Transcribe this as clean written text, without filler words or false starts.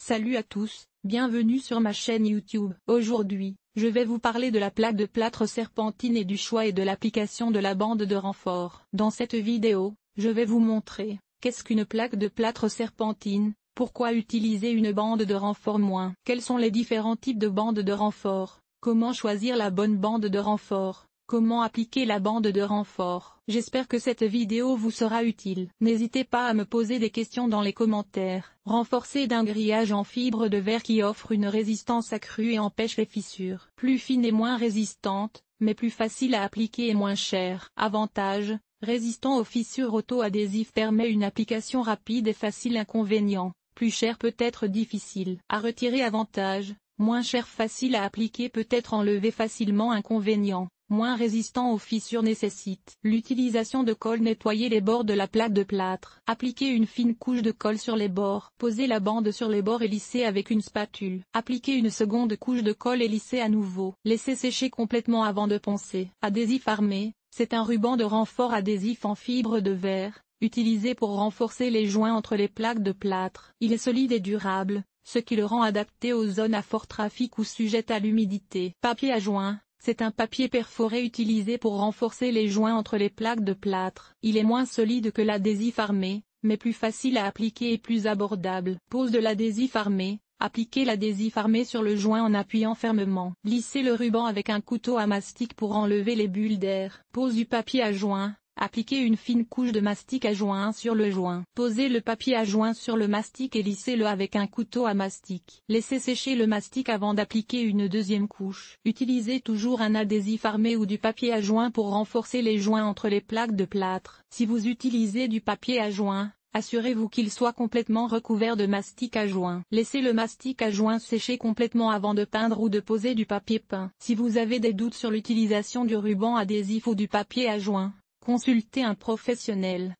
Salut à tous, bienvenue sur ma chaîne YouTube. Aujourd'hui, je vais vous parler de la plaque de plâtre serpentine et du choix et de l'application de la bande de renfort. Dans cette vidéo, je vais vous montrer, qu'est-ce qu'une plaque de plâtre serpentine, pourquoi utiliser une bande de renfort moins, quels sont les différents types de bandes de renfort, comment choisir la bonne bande de renfort. Comment appliquer la bande de renfort? J'espère que cette vidéo vous sera utile. N'hésitez pas à me poser des questions dans les commentaires. Renforcé d'un grillage en fibre de verre qui offre une résistance accrue et empêche les fissures. Plus fine et moins résistante, mais plus facile à appliquer et moins chère. Avantage, résistant aux fissures auto-adhésif permet une application rapide et facile. Inconvénient, plus cher peut être difficile à retirer. Avantage, moins cher facile à appliquer peut être enlevé facilement. Inconvénient, moins résistant aux fissures nécessite l'utilisation de colle. Nettoyer les bords de la plaque de plâtre. Appliquer une fine couche de colle sur les bords. Poser la bande sur les bords et lisser avec une spatule. Appliquer une seconde couche de colle et lisser à nouveau. Laisser sécher complètement avant de poncer. Adhésif armé, c'est un ruban de renfort adhésif en fibre de verre, utilisé pour renforcer les joints entre les plaques de plâtre. Il est solide et durable, ce qui le rend adapté aux zones à fort trafic ou sujettes à l'humidité. Papier à joint. C'est un papier perforé utilisé pour renforcer les joints entre les plaques de plâtre. Il est moins solide que l'adhésif armé, mais plus facile à appliquer et plus abordable. Pose de l'adhésif armé. Appliquez l'adhésif armé sur le joint en appuyant fermement. Lissez le ruban avec un couteau à mastic pour enlever les bulles d'air. Pose du papier à joint. Appliquez une fine couche de mastic à joint sur le joint. Posez le papier à joint sur le mastic et lissez-le avec un couteau à mastic. Laissez sécher le mastic avant d'appliquer une deuxième couche. Utilisez toujours un adhésif armé ou du papier à joint pour renforcer les joints entre les plaques de plâtre. Si vous utilisez du papier à joint, assurez-vous qu'il soit complètement recouvert de mastic à joint. Laissez le mastic à joint sécher complètement avant de peindre ou de poser du papier peint. Si vous avez des doutes sur l'utilisation du ruban adhésif ou du papier à joint, consultez un professionnel.